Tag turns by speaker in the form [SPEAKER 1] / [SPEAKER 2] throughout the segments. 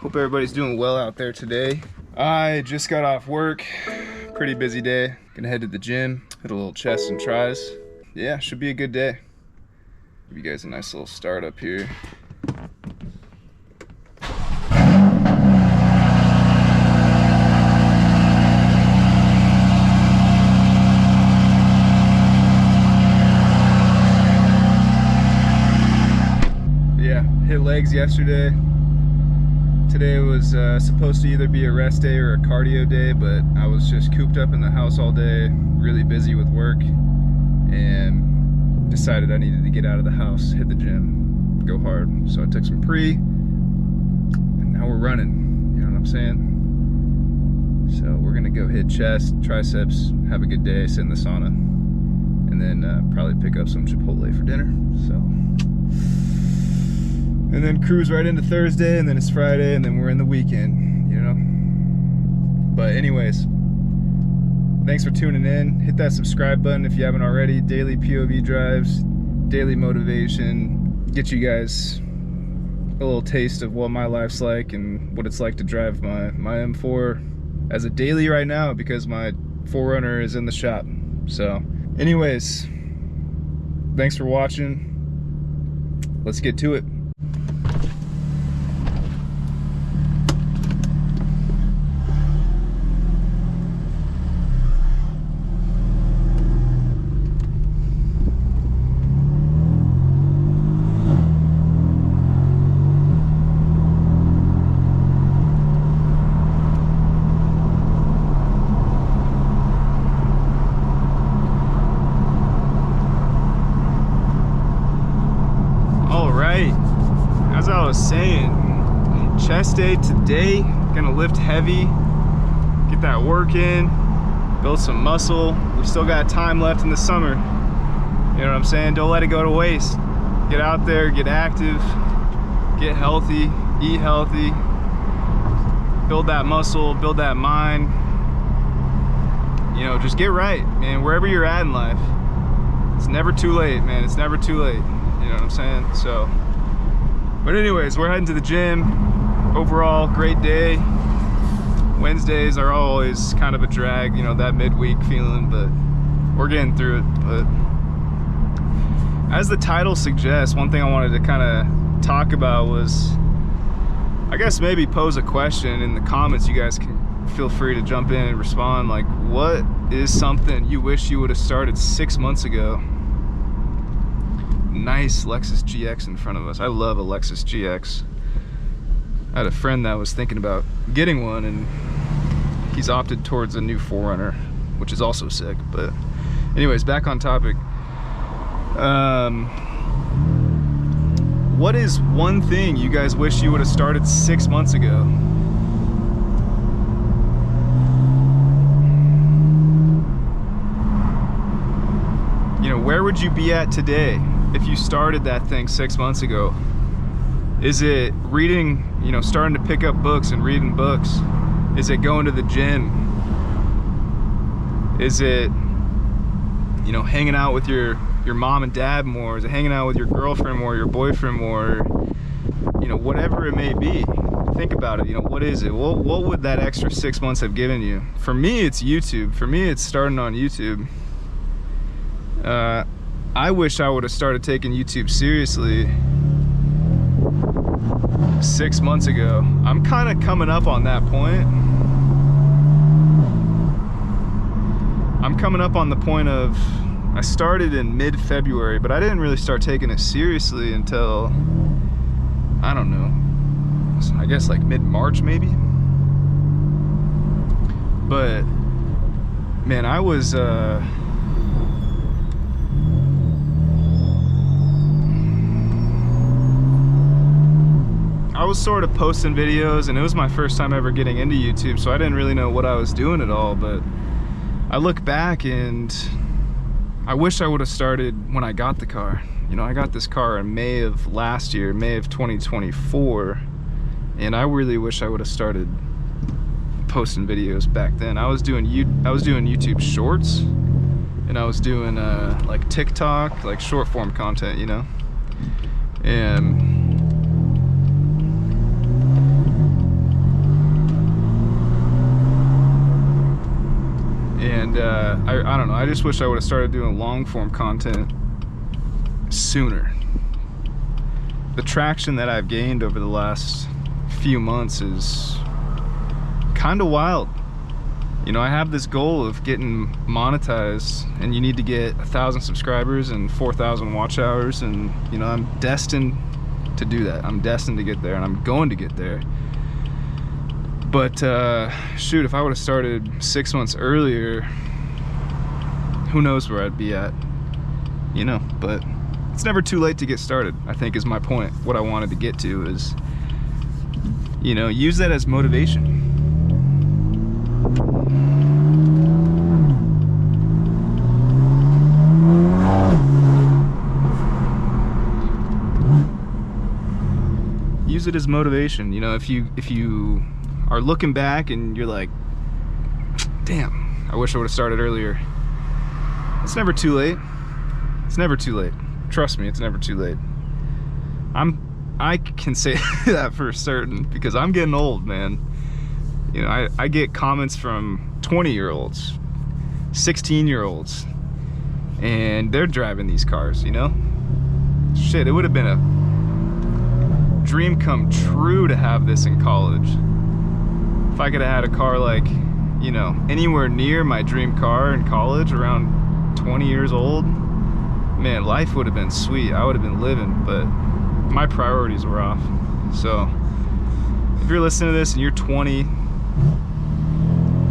[SPEAKER 1] Hope everybody's doing well out there today. I just got off work. Pretty busy day. Gonna head to the gym, hit a little chest and tries. Yeah, should be a good day. Give you guys a nice little start up here. Yeah, hit legs yesterday. Today was supposed to either be a rest day or a cardio day, but I was just cooped up in the house all day, really busy with work, and decided I needed to get out of the house, hit the gym, go hard. So I took some pre, and now we're running, you know what I'm saying? So we're gonna go hit chest, triceps, have a good day, sit in the sauna, and then probably pick up some Chipotle for dinner, so. And then cruise right into Thursday, and then it's Friday, and then we're in the weekend, you know? But anyways, thanks for tuning in. Hit that subscribe button if you haven't already. Daily POV drives, daily motivation, get you guys a little taste of what my life's like and what it's like to drive my M4 as a daily right now, because my 4Runner is in the shop. So anyways, thanks for watching. Let's get to it. As I was saying, chest day today, gonna lift heavy, get that work in, build some muscle. We still got time left in the summer. You know what I'm saying? Don't let it go to waste. Get out there, get active, get healthy, eat healthy, build that muscle, build that mind. You know, just get right, man, wherever you're at in life. It's never too late, man. It's never too late. You know what I'm saying? So. But anyways, we're heading to the gym. Overall, great day. Wednesdays are always kind of a drag, you know, that midweek feeling, but we're getting through it. But as the title suggests, one thing I wanted to kind of talk about was, I guess maybe pose a question in the comments. You guys can feel free to jump in and respond. Like, what is something you wish you would have started 6 months ago? Nice Lexus GX in front of us. I love a Lexus GX. I had a friend that was thinking about getting one, and he's opted towards a new 4Runner, which is also sick. But anyways, back on topic. What is one thing you guys wish you would have started 6 months ago? You know, where would you be at today if you started that thing 6 months ago? Is it reading, you know, starting to pick up books and reading books? Is it going to the gym? Is it, you know, hanging out with your mom and dad more? Is it hanging out with your girlfriend more, your boyfriend more? You know, whatever it may be. Think about it, you know, what is it? What would that extra 6 months have given you? For me, it's YouTube. For me, it's starting on YouTube. I wish I would have started taking YouTube seriously 6 months ago. I'm kind of coming up on that point. I'm coming up on the point of, I started in mid-February, but I didn't really start taking it seriously until, I don't know, I guess like mid-March maybe. But man, I was sort of posting videos, and it was my first time ever getting into YouTube, so I didn't really know what I was doing at all. But I look back and I wish I would have started when I got the car. You know, I got this car in May of last year, May of 2024, and I really wish I would have started posting videos back then. I was doing YouTube Shorts, and I was doing like TikTok, like short form content, you know. And I don't know, I just wish I would have started doing long form content sooner. The traction that I've gained over the last few months is kind of wild. You know, I have this goal of getting monetized, and you need to get 1,000 subscribers and 4,000 watch hours, and you know, I'm destined to do that. I'm destined to get there, and I'm going to get there. But shoot, if I would have started 6 months earlier, who knows where I'd be at, you know. But it's never too late to get started, I think, is my point. What I wanted to get to is, you know, use that as motivation. Use it as motivation. You know, if you are looking back and you're like, damn, I wish I would have started earlier, it's never too late. It's never too late. Trust me, it's never too late. I can say that for certain, because I'm getting old, man. You know, I get comments from 20-year-olds, 16-year-olds, and they're driving these cars, you know? Shit, it would have been a dream come true to have this in college. If I could have had a car like, you know, anywhere near my dream car in college around 20 years old, man, life would have been sweet. I would have been living, but my priorities were off. So if you're listening to this and you're 20,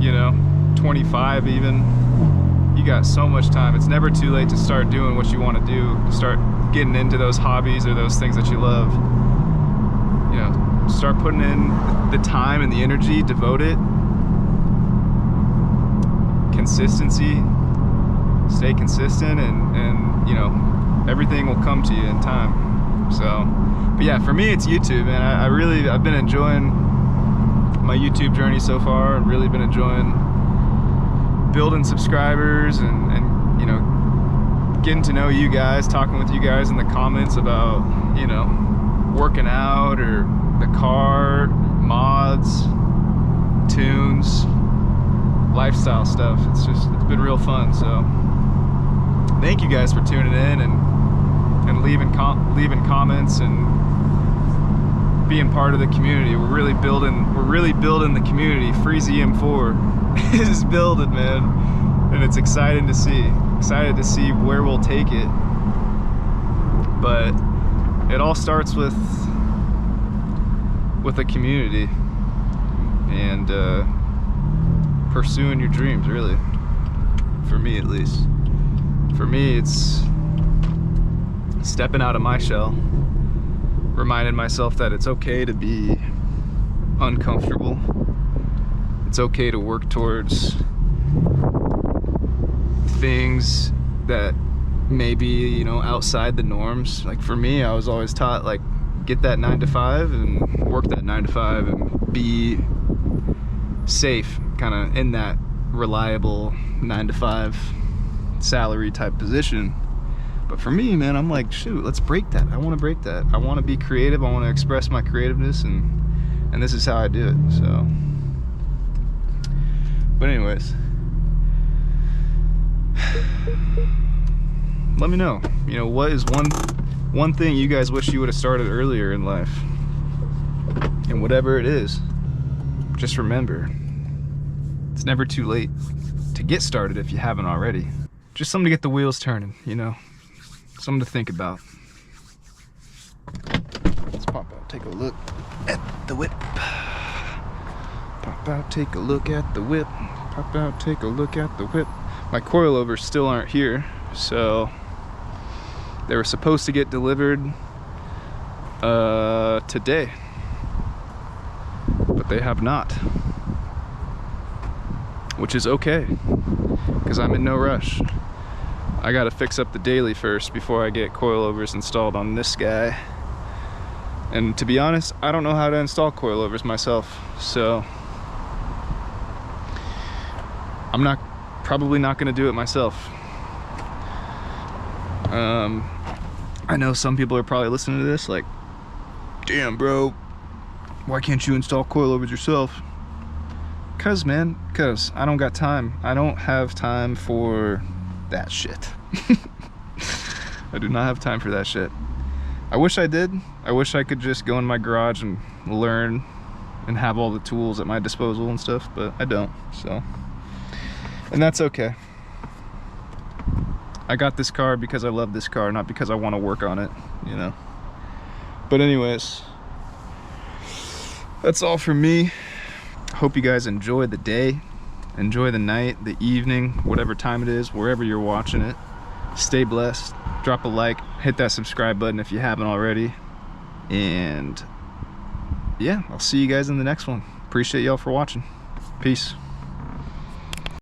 [SPEAKER 1] you know, 25 even, you got so much time. It's never too late to start doing what you want to do, to start getting into those hobbies or those things that you love. You know, start putting in the time and the energy, devote it. Consistency, stay consistent, and you know, everything will come to you in time. So, but yeah, for me it's YouTube, and I've been enjoying my YouTube journey so far. I've really been enjoying building subscribers and you know, getting to know you guys, talking with you guys in the comments about, you know, working out or the car, mods, tunes, lifestyle stuff. It's been real fun. So thank you guys for tuning in and leaving comments and being part of the community. We're really building the community. Freezy M4 is building, man, and it's exciting to see where we'll take it. But it all starts with a community and pursuing your dreams, really. For me, at least. For me, it's stepping out of my shell, reminding myself that it's okay to be uncomfortable. It's okay to work towards things that maybe, you know, outside the norms. Like for me, I was always taught, like, get that 9 to 5 and work that 9 to 5 and be safe, kind of in that reliable 9 to 5 salary type position. But for me, man, I'm like, shoot, let's break that. I want to break that. I want to be creative. I want to express my creativeness, and this is how I do it. So, but anyways, let me know, you know, what is one thing you guys wish you would have started earlier in life. And whatever it is, just remember, it's never too late to get started if you haven't already. Just something to get the wheels turning, you know, something to think about. Let's pop out, take a look at the whip. Pop out, take a look at the whip. Pop out, take a look at the whip. My coilovers still aren't here, so they were supposed to get delivered today, but they have not, which is okay, because I'm in no rush. I gotta fix up the daily first before I get coilovers installed on this guy. And to be honest, I don't know how to install coilovers myself, so I'm probably not gonna do it myself. I know some people are probably listening to this like, damn bro, why can't you install coilovers yourself? Cause I don't got time. I don't have time for that shit. I do not have time for that shit. I wish I did. I wish I could just go in my garage and learn and have all the tools at my disposal and stuff, but I don't, so. And that's okay. I got this car because I love this car, not because I want to work on it, you know. But anyways, that's all for me. Hope you guys enjoy the day, enjoy the night, the evening, whatever time it is, wherever you're watching it. Stay blessed. Drop a like, hit that subscribe button if you haven't already. And yeah, I'll see you guys in the next one. Appreciate y'all for watching. Peace.